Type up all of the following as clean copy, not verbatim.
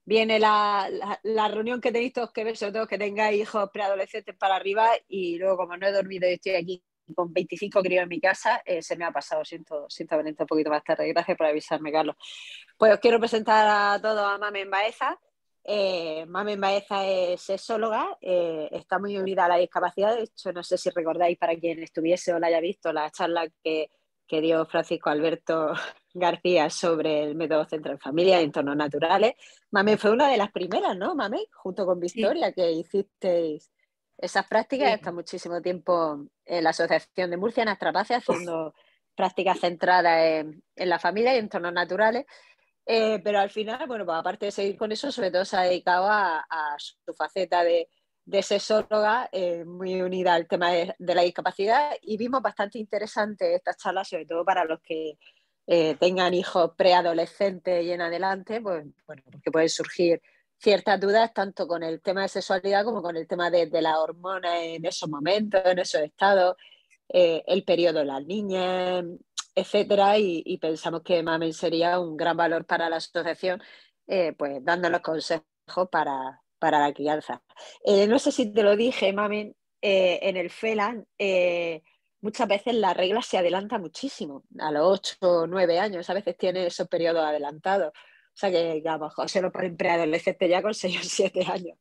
viene la reunión que tenéis todos que ver, sobre todo que tengáis hijos preadolescentes para arriba, y luego como no he dormido y estoy aquí con 25 críos en mi casa, se me ha pasado, siento haber entrado un poquito más tarde. Gracias por avisarme, Carlos. Pues os quiero presentar a todos a Mamen Baeza. Mamen Baeza es sexóloga, está muy unida a la discapacidad. De hecho, no sé si recordáis, para quien estuviese o la haya visto, la charla que dio Francisco Alberto García sobre el método central en familia y entornos naturales. Mamen fue una de las primeras, ¿no, Mamen? Junto con Sí, Victoria, que hicisteis esas prácticas. sí. Está muchísimo tiempo en la Asociación de Murcia, en Astrapace, haciendo prácticas centradas en la familia y entornos naturales. Pero al final, bueno, pues aparte de seguir con eso, sobre todo se ha dedicado a su faceta de sexóloga, muy unida al tema de la discapacidad, y vimos bastante interesante esta charla, sobre todo para los que tengan hijos preadolescentes y en adelante, pues bueno, porque pueden surgir ciertas dudas tanto con el tema de sexualidad como con el tema de la hormona en esos momentos, en esos estados, el periodo de las niñas, etcétera, y pensamos que Mamen sería un gran valor para la asociación, pues dándonos consejos para la crianza. No sé si te lo dije, Mamen, en el FELAN muchas veces la regla se adelanta muchísimo, a los 8 o 9 años, a veces tiene esos periodos adelantados. O sea que a lo mejor se lo ponen preadolescente ya con 6 o 7 años.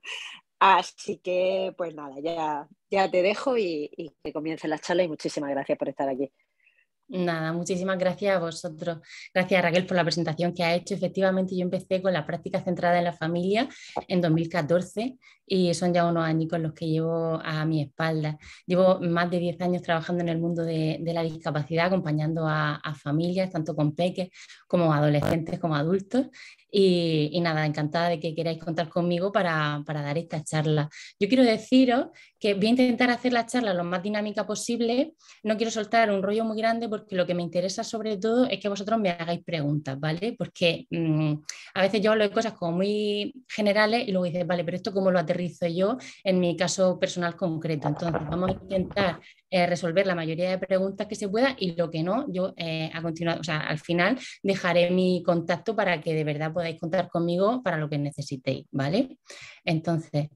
Así que, pues nada, ya te dejo y que comience la charla, y muchísimas gracias por estar aquí. Nada, muchísimas gracias a vosotros. Gracias, Raquel, por la presentación que ha hecho. Efectivamente, yo empecé con la práctica centrada en la familia en 2014 y son ya unos añicos los que llevo a mi espalda. Llevo más de 10 años trabajando en el mundo de la discapacidad, acompañando a familias, tanto con peques como adolescentes como adultos. Y nada, encantada de que queráis contar conmigo para dar esta charla. Yo quiero deciros que voy a intentar hacer la charla lo más dinámica posible. No quiero soltar un rollo muy grande porque lo que me interesa sobre todo es que vosotros me hagáis preguntas, ¿vale? Porque a veces yo hablo de cosas como muy generales y luego dices, vale, pero esto cómo lo aterrizo yo en mi caso personal concreto. Entonces vamos a intentar resolver la mayoría de preguntas que se pueda, y lo que no, yo a continuación, o sea, al final dejaré mi contacto para que de verdad podáis contar conmigo para lo que necesitéis, ¿vale? Entonces,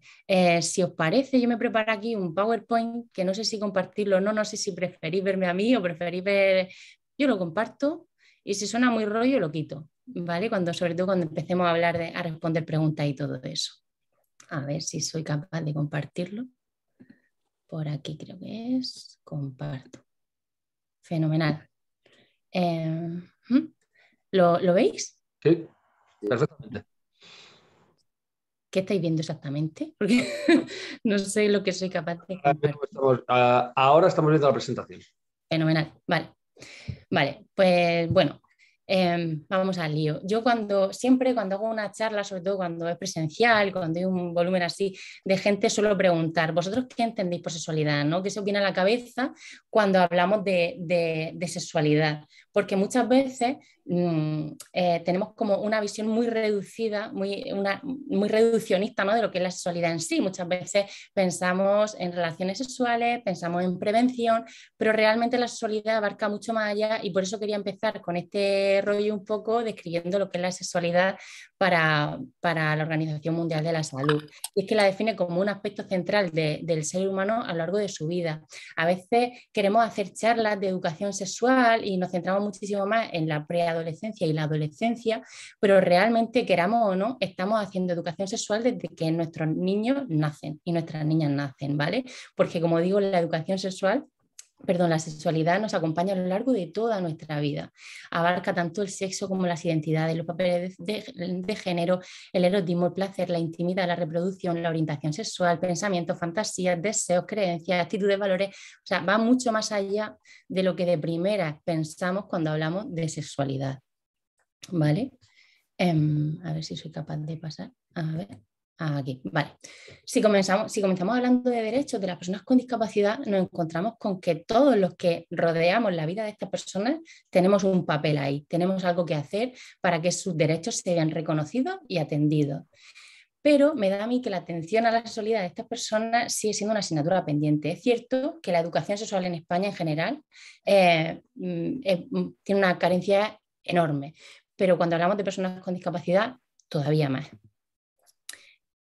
si os parece, yo me preparo aquí un PowerPoint que no sé si compartirlo o no, no sé si preferís verme a mí o preferís ver... Yo lo comparto y si suena muy rollo lo quito, ¿vale? Sobre todo cuando empecemos a hablar a responder preguntas y todo eso. A ver si soy capaz de compartirlo. Por aquí creo que es. Comparto. Fenomenal. ¿Lo veis? Sí, perfectamente. ¿Qué estáis viendo exactamente? Porque no sé lo que soy capaz de compartir. Ahora estamos viendo la presentación. Fenomenal. Vale, pues bueno, vamos al lío. Yo siempre cuando hago una charla, sobre todo cuando es presencial, cuando hay un volumen así de gente, suelo preguntar, ¿vosotros qué entendéis por sexualidad? ¿No? ¿Qué se os viene a la cabeza cuando hablamos de sexualidad? Porque muchas veces tenemos como una visión muy reducida, muy reduccionista, ¿no? De lo que es la sexualidad en sí. Muchas veces pensamos en relaciones sexuales, pensamos en prevención, pero realmente la sexualidad abarca mucho más allá, y por eso quería empezar con este rollo un poco describiendo lo que es la sexualidad para la Organización Mundial de la Salud. Y es que la define como un aspecto central del ser humano a lo largo de su vida. A veces queremos hacer charlas de educación sexual y nos centramos muchísimo más en la preadolescencia y la adolescencia, pero realmente, queramos o no, estamos haciendo educación sexual desde que nuestros niños nacen y nuestras niñas nacen, ¿vale? Porque como digo, la educación sexual, perdón, la sexualidad nos acompaña a lo largo de toda nuestra vida. Abarca tanto el sexo como las identidades, los papeles de género, el erotismo, el placer, la intimidad, la reproducción, la orientación sexual, pensamientos, fantasías, deseos, creencias, actitudes, valores. O sea, va mucho más allá de lo que de primera pensamos cuando hablamos de sexualidad. ¿Vale? A ver si soy capaz de pasar. A ver. Aquí, vale. Si comenzamos hablando de derechos de las personas con discapacidad, nos encontramos con que todos los que rodeamos la vida de estas personas tenemos un papel ahí, tenemos algo que hacer para que sus derechos se vean reconocidos y atendidos. Pero me da a mí que la atención a la sexualidad de estas personas sigue siendo una asignatura pendiente. Es cierto que la educación sexual en España en general tiene una carencia enorme, pero cuando hablamos de personas con discapacidad, todavía más.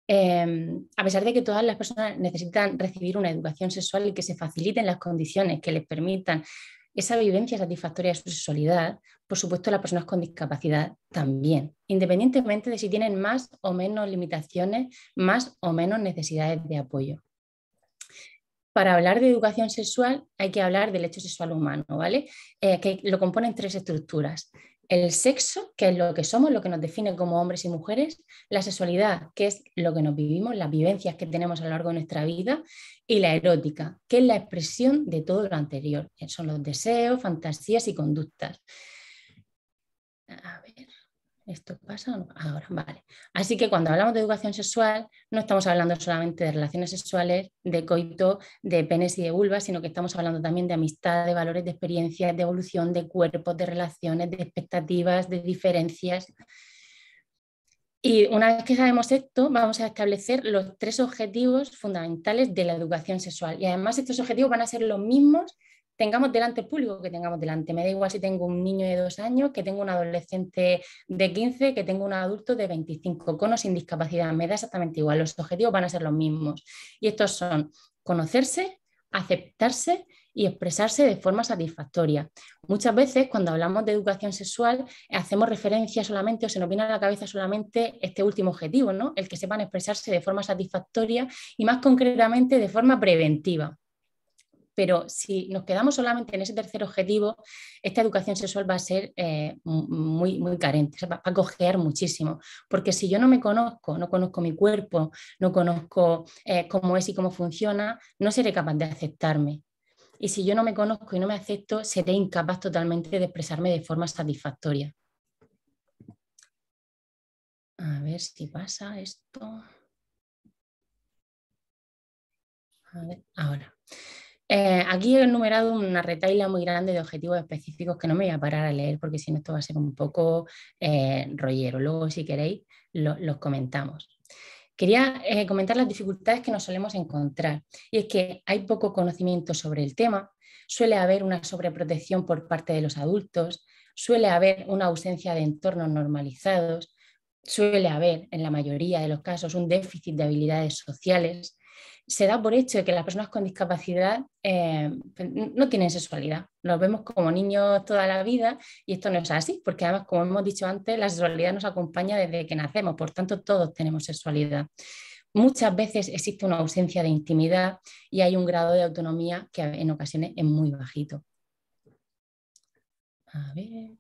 A pesar de que todas las personas necesitan recibir una educación sexual y que se faciliten las condiciones que les permitan esa vivencia satisfactoria de su sexualidad, por supuesto las personas con discapacidad también, independientemente de si tienen más o menos limitaciones, más o menos necesidades de apoyo. Para hablar de educación sexual hay que hablar del hecho sexual humano, ¿vale? Que lo componen 3 estructuras. El sexo, que es lo que somos, lo que nos define como hombres y mujeres, la sexualidad, que es lo que nos vivimos, las vivencias que tenemos a lo largo de nuestra vida, y la erótica, que es la expresión de todo lo anterior, son los deseos, fantasías y conductas. A ver, ¿esto pasa o no? Ahora, vale. Así que cuando hablamos de educación sexual, no estamos hablando solamente de relaciones sexuales, de coito, de penes y de vulvas, sino que estamos hablando también de amistad, de valores, de experiencias, de evolución, de cuerpos, de relaciones, de expectativas, de diferencias. Y una vez que sabemos esto, vamos a establecer los 3 objetivos fundamentales de la educación sexual. Y además estos objetivos van a ser los mismos tengamos delante el público que tengamos delante. Me da igual si tengo un niño de 2 años, que tengo un adolescente de 15, que tengo un adulto de 25, con o sin discapacidad. Me da exactamente igual. Los objetivos van a ser los mismos. Y estos son conocerse, aceptarse y expresarse de forma satisfactoria. Muchas veces cuando hablamos de educación sexual hacemos referencia solamente o se nos viene a la cabeza solamente este último objetivo, ¿no? El que sepan expresarse de forma satisfactoria y más concretamente de forma preventiva. Pero si nos quedamos solamente en ese tercer objetivo, esta educación sexual va a ser muy, muy carente, va a cojear muchísimo, porque si yo no me conozco, no conozco mi cuerpo, no conozco cómo es y cómo funciona, no seré capaz de aceptarme. Y si yo no me conozco y no me acepto, seré incapaz totalmente de expresarme de forma satisfactoria. A ver si pasa esto. A ver, ahora. Aquí he enumerado una retahíla muy grande de objetivos específicos que no me voy a parar a leer porque si no esto va a ser un poco rollero. Luego, si queréis, los comentamos. Quería comentar las dificultades que nos solemos encontrar y es que hay poco conocimiento sobre el tema, suele haber una sobreprotección por parte de los adultos, suele haber una ausencia de entornos normalizados, suele haber en la mayoría de los casos un déficit de habilidades sociales. Se da por hecho de que las personas con discapacidad no tienen sexualidad. Los vemos como niños toda la vida y esto no es así, porque además, como hemos dicho antes, la sexualidad nos acompaña desde que nacemos, por tanto todos tenemos sexualidad. Muchas veces existe una ausencia de intimidad y hay un grado de autonomía que en ocasiones es muy bajito. A ver.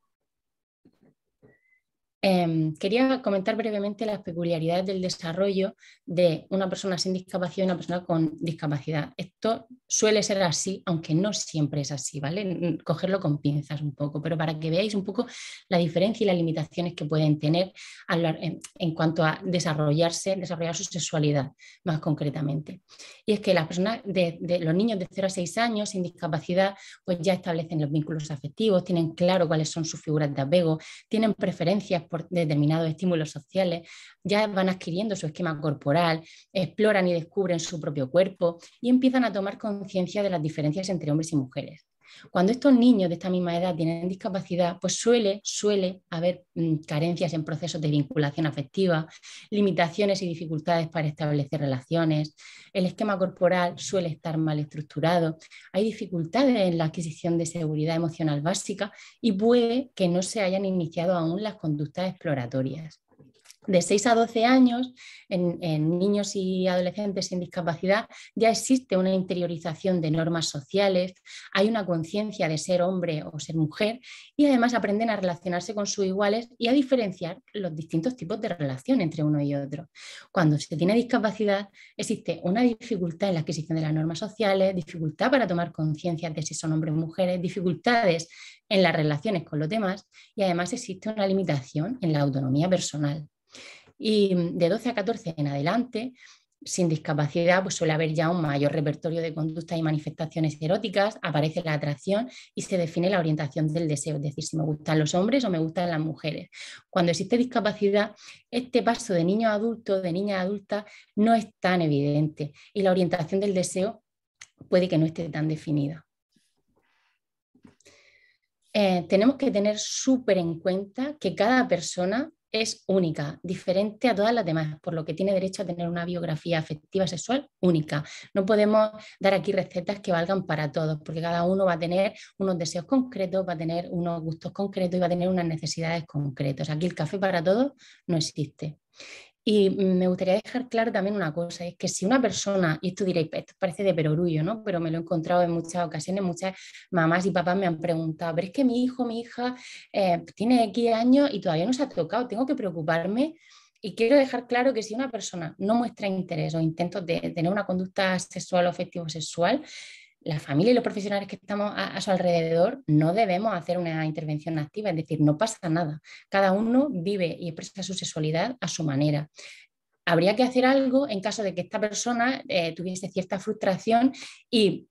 Quería comentar brevemente las peculiaridades del desarrollo de una persona sin discapacidad y una persona con discapacidad. Esto suele ser así, aunque no siempre es así, ¿vale? Cogerlo con pinzas un poco, pero para que veáis un poco la diferencia y las limitaciones que pueden tener en cuanto a desarrollar su sexualidad más concretamente. Y es que las personas de los niños de 0 a 6 años sin discapacidad pues ya establecen los vínculos afectivos, tienen claro cuáles son sus figuras de apego, tienen preferencias por determinados estímulos sociales, ya van adquiriendo su esquema corporal, exploran y descubren su propio cuerpo y empiezan a tomar conciencia de las diferencias entre hombres y mujeres. Cuando estos niños de esta misma edad tienen discapacidad, pues suele haber carencias en procesos de vinculación afectiva, limitaciones y dificultades para establecer relaciones, el esquema corporal suele estar mal estructurado, hay dificultades en la adquisición de seguridad emocional básica y puede que no se hayan iniciado aún las conductas exploratorias. De 6 a 12 años, en niños y adolescentes sin discapacidad, ya existe una interiorización de normas sociales, hay una conciencia de ser hombre o ser mujer y además aprenden a relacionarse con sus iguales y a diferenciar los distintos tipos de relación entre uno y otro. Cuando se tiene discapacidad, existe una dificultad en la adquisición de las normas sociales, dificultad para tomar conciencia de si son hombres o mujeres, dificultades en las relaciones con los demás y además existe una limitación en la autonomía personal. Y de 12 a 14 en adelante, sin discapacidad, pues suele haber ya un mayor repertorio de conductas y manifestaciones eróticas, aparece la atracción y se define la orientación del deseo, es decir, si me gustan los hombres o me gustan las mujeres. Cuando existe discapacidad, este paso de niño a adulto, de niña a adulta, no es tan evidente y la orientación del deseo puede que no esté tan definida. Tenemos que tener súper en cuenta que cada persona es única, diferente a todas las demás, por lo que tiene derecho a tener una biografía afectiva sexual única. No podemos dar aquí recetas que valgan para todos, porque cada uno va a tener unos deseos concretos, va a tener unos gustos concretos y va a tener unas necesidades concretas. Aquí el café para todos no existe. Y me gustaría dejar claro también una cosa, es que si una persona, y esto diréis, esto parece de perogrullo, ¿no? Pero me lo he encontrado en muchas ocasiones, muchas mamás y papás me han preguntado, pero es que mi hijo, mi hija tiene X años y todavía no se ha tocado, tengo que preocuparme. Y quiero dejar claro que si una persona no muestra interés o intentos de tener una conducta sexual o afectivo-sexual, la familia y los profesionales que estamos a su alrededor no debemos hacer una intervención activa, es decir, no pasa nada. Cada uno vive y expresa su sexualidad a su manera. Habría que hacer algo en caso de que esta persona tuviese cierta frustración y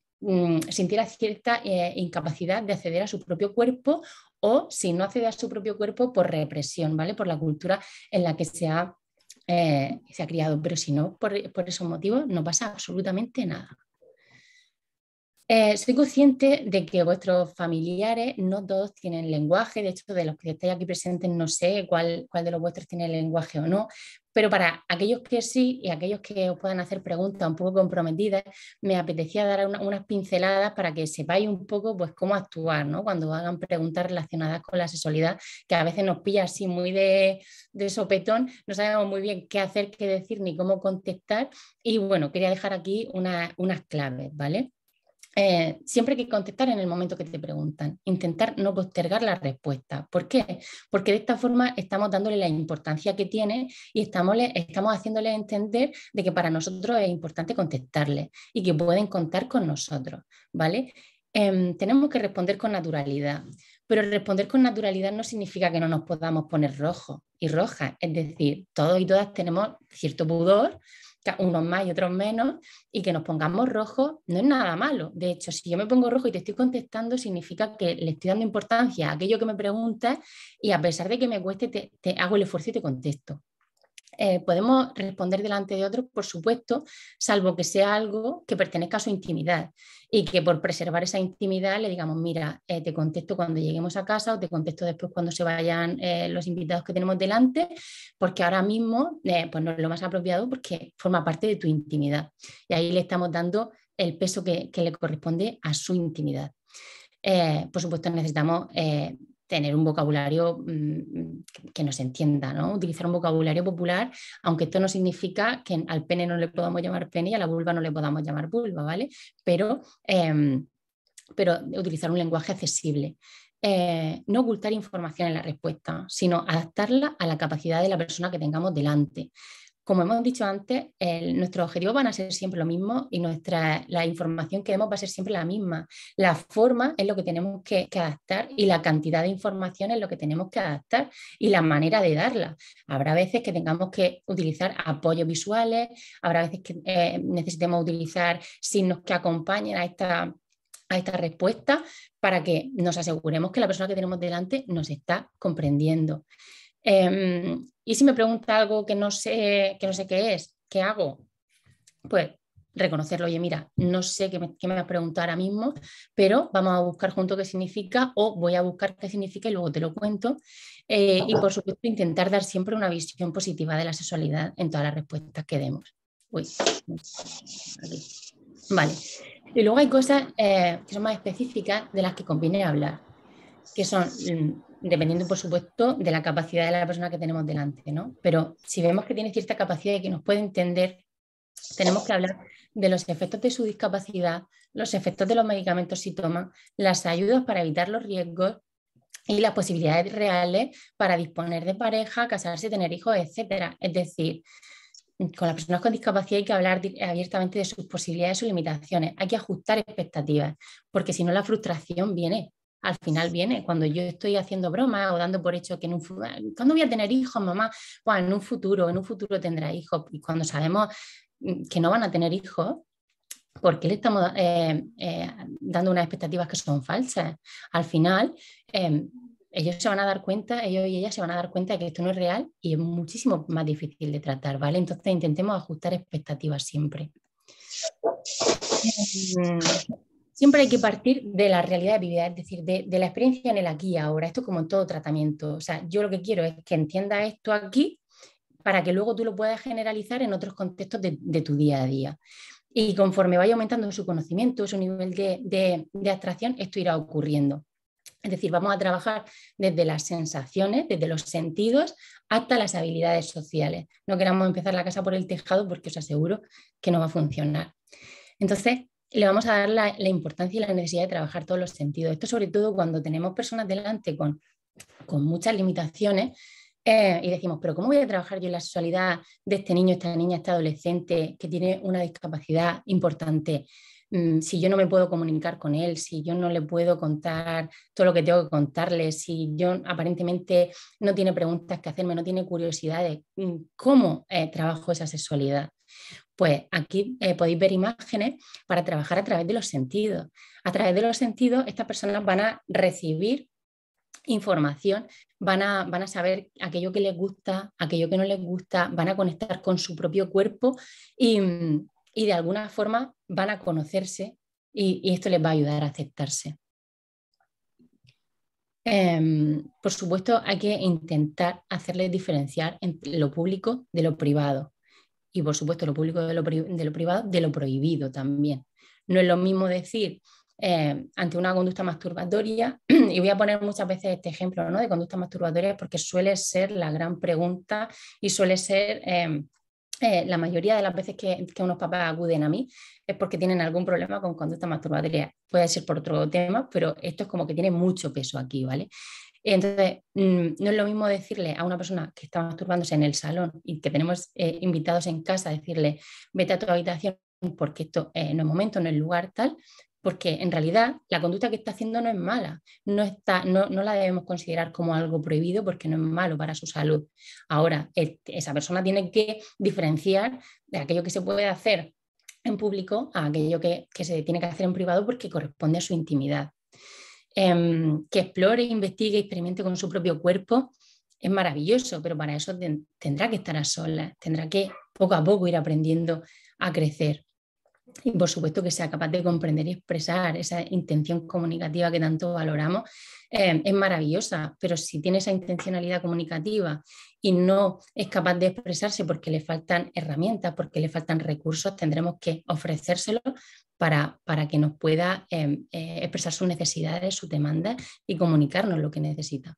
sintiera cierta incapacidad de acceder a su propio cuerpo, o si no accede a su propio cuerpo por represión, ¿vale? Por la cultura en la que se ha criado, pero si no, por esos motivos no pasa absolutamente nada. Soy consciente de que vuestros familiares no todos tienen lenguaje, de hecho de los que estáis aquí presentes no sé cuál de los vuestros tiene lenguaje o no, pero para aquellos que sí y aquellos que os puedan hacer preguntas un poco comprometidas, me apetecía dar unas pinceladas para que sepáis un poco pues, cómo actuar, ¿no? Cuando hagan preguntas relacionadas con la sexualidad, que a veces nos pilla así muy de sopetón, no sabemos muy bien qué hacer, qué decir ni cómo contestar, y bueno, quería dejar aquí unas claves, ¿vale? Siempre hay que contestar en el momento que te preguntan, intentar no postergar la respuesta. ¿Por qué? Porque de esta forma estamos dándole la importancia que tiene y estamos haciéndole entender de que para nosotros es importante contestarle y que pueden contar con nosotros, ¿vale? Tenemos que responder con naturalidad, pero responder con naturalidad no significa que no nos podamos poner rojos y rojas, es decir, todos y todas tenemos cierto pudor, unos más y otros menos, y que nos pongamos rojos no es nada malo. De hecho, si yo me pongo rojo y te estoy contestando, significa que le estoy dando importancia a aquello que me preguntas y a pesar de que me cueste, te hago el esfuerzo y te contesto. Podemos responder delante de otros, por supuesto, salvo que sea algo que pertenezca a su intimidad y que por preservar esa intimidad le digamos, mira, te contesto cuando lleguemos a casa o te contesto después cuando se vayan los invitados que tenemos delante, porque ahora mismo pues no es lo más apropiado porque forma parte de tu intimidad y ahí le estamos dando el peso que le corresponde a su intimidad. Por supuesto, necesitamos tener un vocabulario que nos entienda, ¿no? Utilizar un vocabulario popular, aunque esto no significa que al pene no le podamos llamar pene y a la vulva no le podamos llamar vulva, ¿vale? Pero utilizar un lenguaje accesible. No ocultar información en la respuesta, sino adaptarla a la capacidad de la persona que tengamos delante. Como hemos dicho antes, nuestros objetivos van a ser siempre lo mismo y la información que demos va a ser siempre la misma. La forma es lo que tenemos que adaptar y la cantidad de información es lo que tenemos que adaptar y la manera de darla. Habrá veces que tengamos que utilizar apoyos visuales, habrá veces que necesitemos utilizar signos que acompañen a esta respuesta para que nos aseguremos que la persona que tenemos delante nos está comprendiendo. Y si me pregunta algo que no sé qué es, ¿qué hago? Pues reconocerlo, oye, mira, no sé qué me vas a preguntar ahora mismo, pero vamos a buscar juntos qué significa o voy a buscar qué significa y luego te lo cuento. Y por supuesto intentar dar siempre una visión positiva de la sexualidad en todas las respuestas que demos. Uy, aquí. Vale. Y luego hay cosas que son más específicas de las que conviene hablar, que son, dependiendo por supuesto de la capacidad de la persona que tenemos delante, ¿no? Pero si vemos que tiene cierta capacidad y que nos puede entender, tenemos que hablar de los efectos de su discapacidad, los efectos de los medicamentos si toma, las ayudas para evitar los riesgos y las posibilidades reales para disponer de pareja, casarse, tener hijos, etcétera. Es decir, con las personas con discapacidad hay que hablar abiertamente de sus posibilidades y sus limitaciones. Hay que ajustar expectativas, porque si no la frustración viene. Al final viene cuando yo estoy haciendo bromas o dando por hecho que ¿cuándo voy a tener hijos, mamá? Pues en un futuro tendrá hijos. Y cuando sabemos que no van a tener hijos, ¿por qué le estamos dando unas expectativas que son falsas? Al final, ellos se van a dar cuenta, ellos y ellas se van a dar cuenta de que esto no es real y es muchísimo más difícil de tratar, ¿vale? Entonces intentemos ajustar expectativas siempre. siempre hay que partir de la realidad vivida, es decir, de la experiencia en el aquí y ahora. Esto es como en todo tratamiento. O sea, yo lo que quiero es que entiendas esto aquí para que luego tú lo puedas generalizar en otros contextos de tu día a día. Y conforme vaya aumentando su conocimiento, su nivel de abstracción, esto irá ocurriendo. Es decir, vamos a trabajar desde las sensaciones, desde los sentidos, hasta las habilidades sociales. No queramos empezar la casa por el tejado porque os aseguro que no va a funcionar. Entonces, le vamos a dar la importancia y la necesidad de trabajar todos los sentidos. Esto sobre todo cuando tenemos personas delante con muchas limitaciones y decimos, pero ¿cómo voy a trabajar yo en la sexualidad de este niño, esta niña, este adolescente que tiene una discapacidad importante? Si yo no me puedo comunicar con él, si yo no le puedo contar todo lo que tengo que contarle, si yo aparentemente no tiene preguntas que hacerme, no tiene curiosidades, ¿cómo trabajo esa sexualidad? Pues aquí podéis ver imágenes para trabajar a través de los sentidos. A través de los sentidos, estas personas van a recibir información, van a saber aquello que les gusta, aquello que no les gusta, van a conectar con su propio cuerpo y de alguna forma van a conocerse y esto les va a ayudar a aceptarse. Por supuesto, hay que intentar hacerles diferenciar entre lo público de lo privado y, por supuesto, lo público de lo privado de lo prohibido también. No es lo mismo decir ante una conducta masturbatoria, y voy a poner muchas veces este ejemplo, ¿no?, de conducta masturbatoria porque suele ser la gran pregunta y suele ser la mayoría de las veces que unos papás acuden a mí es porque tienen algún problema con conducta masturbatoria. Puede ser por otro tema, pero esto es como que tiene mucho peso aquí, ¿vale? Entonces, no es lo mismo decirle a una persona que está masturbándose en el salón y que tenemos invitados en casa, decirle, vete a tu habitación porque esto no es momento, no es lugar, tal, porque en realidad la conducta que está haciendo no es mala, no la debemos considerar como algo prohibido porque no es malo para su salud. Ahora, esa persona tiene que diferenciar de aquello que se puede hacer en público a aquello que se tiene que hacer en privado porque corresponde a su intimidad. Que explore, investigue, experimente con su propio cuerpo es maravilloso, pero para eso tendrá que estar a solas, tendrá que poco a poco ir aprendiendo a crecer. Y por supuesto que sea capaz de comprender y expresar esa intención comunicativa que tanto valoramos, es maravillosa, pero si tiene esa intencionalidad comunicativa y no es capaz de expresarse porque le faltan herramientas, porque le faltan recursos, tendremos que ofrecérselo para que nos pueda expresar sus necesidades, sus demandas y comunicarnos lo que necesita.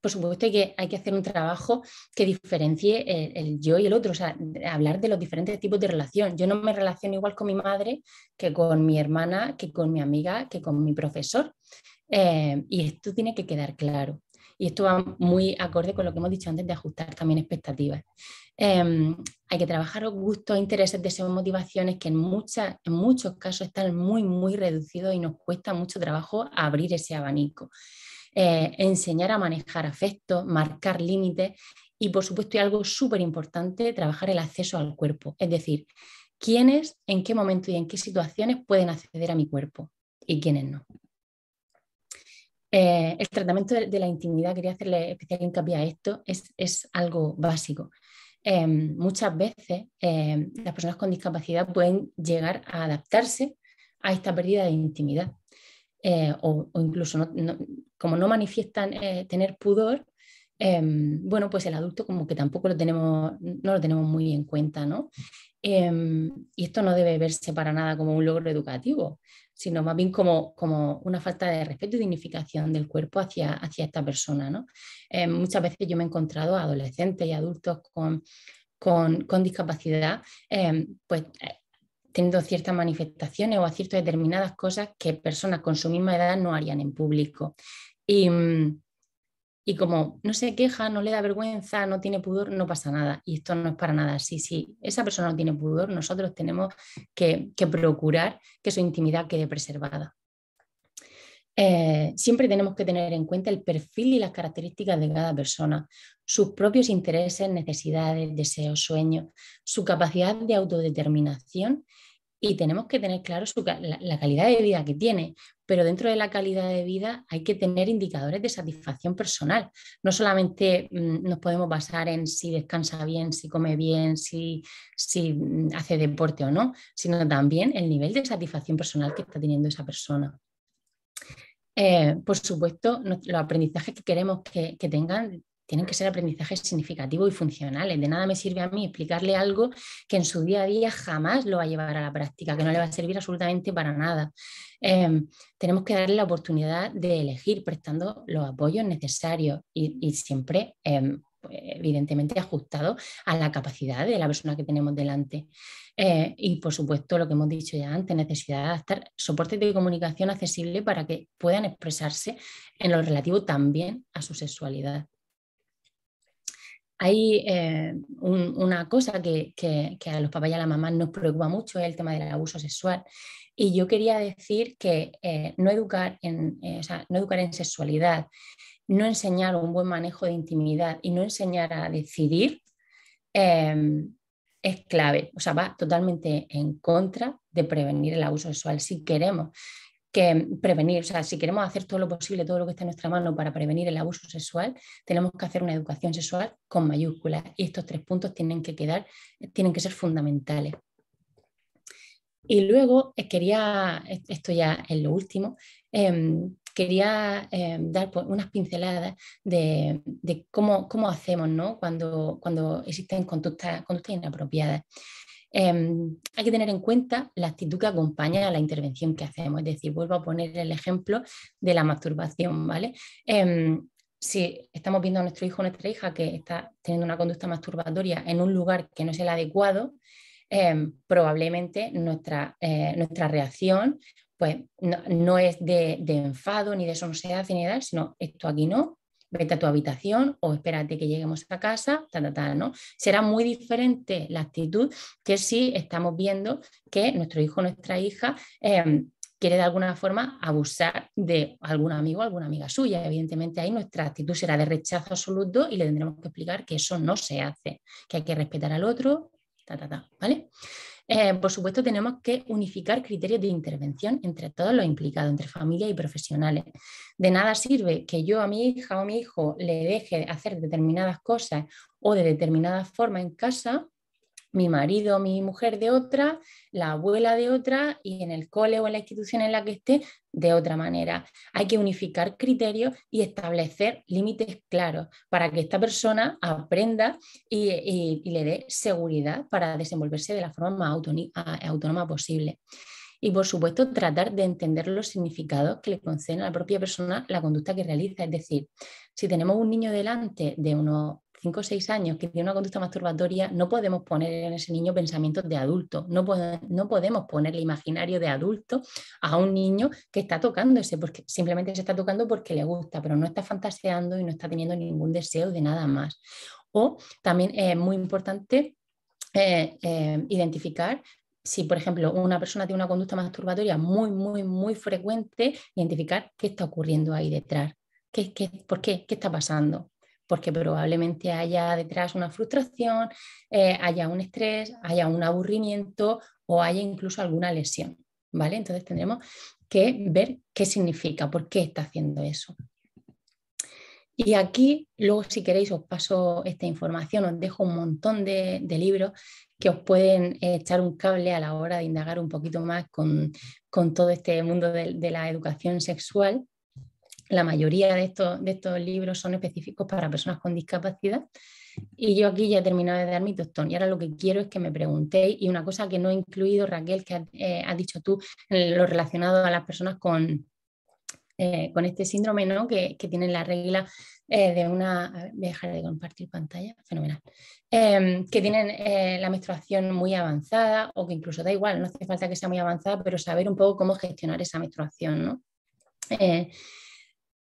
Por supuesto hay que hacer un trabajo que diferencie el yo y el otro, o sea, hablar de los diferentes tipos de relación. Yo no me relaciono igual con mi madre que con mi hermana, que con mi amiga, que con mi profesor. Y esto tiene que quedar claro. Y esto va muy acorde con lo que hemos dicho antes de ajustar también expectativas. Hay que trabajar los gustos, intereses, deseos, motivaciones que en muchos casos están muy, muy reducidos y nos cuesta mucho trabajo abrir ese abanico. Enseñar a manejar afectos, marcar límites y, por supuesto, y algo súper importante, trabajar el acceso al cuerpo. Es decir, quiénes, en qué momento y en qué situaciones pueden acceder a mi cuerpo y quiénes no. El tratamiento de la intimidad, quería hacerle especial hincapié a esto, es algo básico. Muchas veces las personas con discapacidad pueden llegar a adaptarse a esta pérdida de intimidad. O incluso como no manifiestan tener pudor, bueno, pues el adulto como que tampoco no lo tenemos muy en cuenta, ¿no? Y esto no debe verse para nada como un logro educativo, sino más bien como una falta de respeto y dignificación del cuerpo hacia esta persona, ¿no? Muchas veces yo me he encontrado a adolescentes y adultos con discapacidad, pues teniendo ciertas manifestaciones o a ciertas determinadas cosas que personas con su misma edad no harían en público. Y como no se queja, no le da vergüenza, no tiene pudor, no pasa nada. Y esto no es para nada así. Si esa persona no tiene pudor, nosotros tenemos que procurar que su intimidad quede preservada. Siempre tenemos que tener en cuenta el perfil y las características de cada persona, sus propios intereses, necesidades, deseos, sueños, su capacidad de autodeterminación y tenemos que tener claro la calidad de vida que tiene, pero dentro de la calidad de vida hay que tener indicadores de satisfacción personal. No solamente nos podemos basar en si descansa bien, si come bien, si hace deporte o no, sino también el nivel de satisfacción personal que está teniendo esa persona. Por supuesto, los aprendizajes que queremos que tengan tienen que ser aprendizajes significativos y funcionales. De nada me sirve a mí explicarle algo que en su día a día jamás lo va a llevar a la práctica, que no le va a servir absolutamente para nada. Tenemos que darle la oportunidad de elegir prestando los apoyos necesarios y siempre, evidentemente, ajustado a la capacidad de la persona que tenemos delante. Y, por supuesto, lo que hemos dicho ya antes, necesidad de adaptar soportes de comunicación accesibles para que puedan expresarse en lo relativo también a su sexualidad. Hay una cosa que a los papás y a las mamás nos preocupa mucho, es el tema del abuso sexual. Y yo quería decir que no educar en sexualidad, no enseñar un buen manejo de intimidad y no enseñar a decidir es clave. O sea, va totalmente en contra de prevenir el abuso sexual. Si queremos prevenir, o sea, si queremos hacer todo lo posible, todo lo que está en nuestra mano para prevenir el abuso sexual, tenemos que hacer una educación sexual con mayúsculas y estos 3 puntos tienen que ser fundamentales. Y luego esto ya es lo último, quería dar unas pinceladas de cómo hacemos, ¿no? cuando existen conductas inapropiadas. Hay que tener en cuenta la actitud que acompaña a la intervención que hacemos. Es decir, vuelvo a poner el ejemplo de la masturbación, ¿vale? Si estamos viendo a nuestro hijo o nuestra hija que está teniendo una conducta masturbatoria en un lugar que no es el adecuado, probablemente nuestra reacción pues, no es de enfado, ni de sonsedad, ni de sino esto aquí no, vete a tu habitación o espérate que lleguemos a casa, ¿no? Será muy diferente la actitud que si estamos viendo que nuestro hijo o nuestra hija quiere de alguna forma abusar de algún amigo o alguna amiga suya. Evidentemente ahí nuestra actitud será de rechazo absoluto y le tendremos que explicar que eso no se hace, que hay que respetar al otro, ¿vale? Por supuesto, tenemos que unificar criterios de intervención entre todos los implicados, entre familias y profesionales. De nada sirve que yo a mi hija o a mi hijo le deje hacer determinadas cosas o de determinada forma en casa, mi marido o mi mujer de otra, la abuela de otra y en el cole o en la institución en la que esté de otra manera. Hay que unificar criterios y establecer límites claros para que esta persona aprenda y le dé seguridad para desenvolverse de la forma más autónoma posible. Y, por supuesto, tratar de entender los significados que le conceden a la propia persona la conducta que realiza. Es decir, si tenemos un niño delante de unos 5 o 6 años que tiene una conducta masturbatoria, no podemos poner en ese niño pensamientos de adulto, no podemos ponerle imaginario de adulto a un niño que está tocándose, porque simplemente se está tocando porque le gusta, pero no está fantaseando y no está teniendo ningún deseo de nada más. O también es muy importante identificar si, por ejemplo, una persona tiene una conducta masturbatoria muy, muy, muy frecuente, identificar qué está ocurriendo ahí detrás. ¿Por qué? ¿Qué está pasando? Porque probablemente haya detrás una frustración, haya un estrés, haya un aburrimiento o haya incluso alguna lesión, ¿vale? Entonces tendremos que ver qué significa, por qué está haciendo eso. Y aquí, luego, si queréis, os paso esta información, os dejo un montón de libros que os pueden echar un cable a la hora de indagar un poquito más con todo este mundo de la educación sexual. La mayoría de estos libros son específicos para personas con discapacidad. Y yo aquí ya he terminado de dar mi tostón. Y ahora lo que quiero es que me preguntéis, y una cosa que no he incluido, Raquel, que has dicho tú, lo relacionado a las personas con este síndrome, ¿no? que tienen la regla de una... Voy a dejar de compartir pantalla, fenomenal. Que tienen la menstruación muy avanzada o que incluso da igual, no hace falta que sea muy avanzada, pero saber un poco cómo gestionar esa menstruación, ¿no?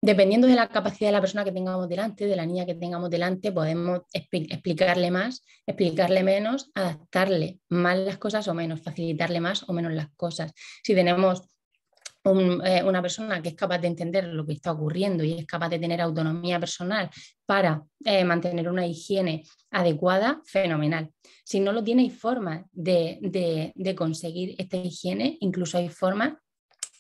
Dependiendo de la capacidad de la persona que tengamos delante, de la niña que tengamos delante, podemos explicarle más, explicarle menos, adaptarle más las cosas o menos, facilitarle más o menos las cosas. Si tenemos una persona que es capaz de entender lo que está ocurriendo y es capaz de tener autonomía personal para mantener una higiene adecuada, fenomenal. Si no lo tiene, hay formas de conseguir esta higiene, incluso hay formas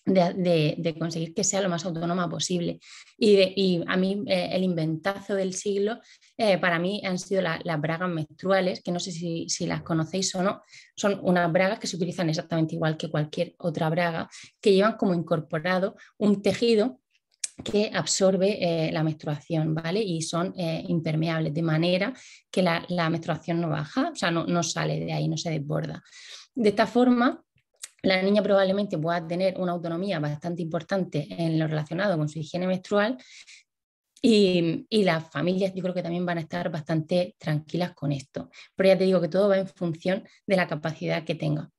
de conseguir que sea lo más autónoma posible. Y a mí el inventazo del siglo para mí han sido las bragas menstruales, que no sé si las conocéis o no, son unas bragas que se utilizan exactamente igual que cualquier otra braga, que llevan como incorporado un tejido que absorbe la menstruación, ¿vale? Y son impermeables, de manera que la menstruación no baja, o sea, no sale de ahí, no se desborda. De esta forma, la niña probablemente pueda tener una autonomía bastante importante en lo relacionado con su higiene menstrual y las familias yo creo que también van a estar bastante tranquilas con esto. Pero ya te digo que todo va en función de la capacidad que tenga.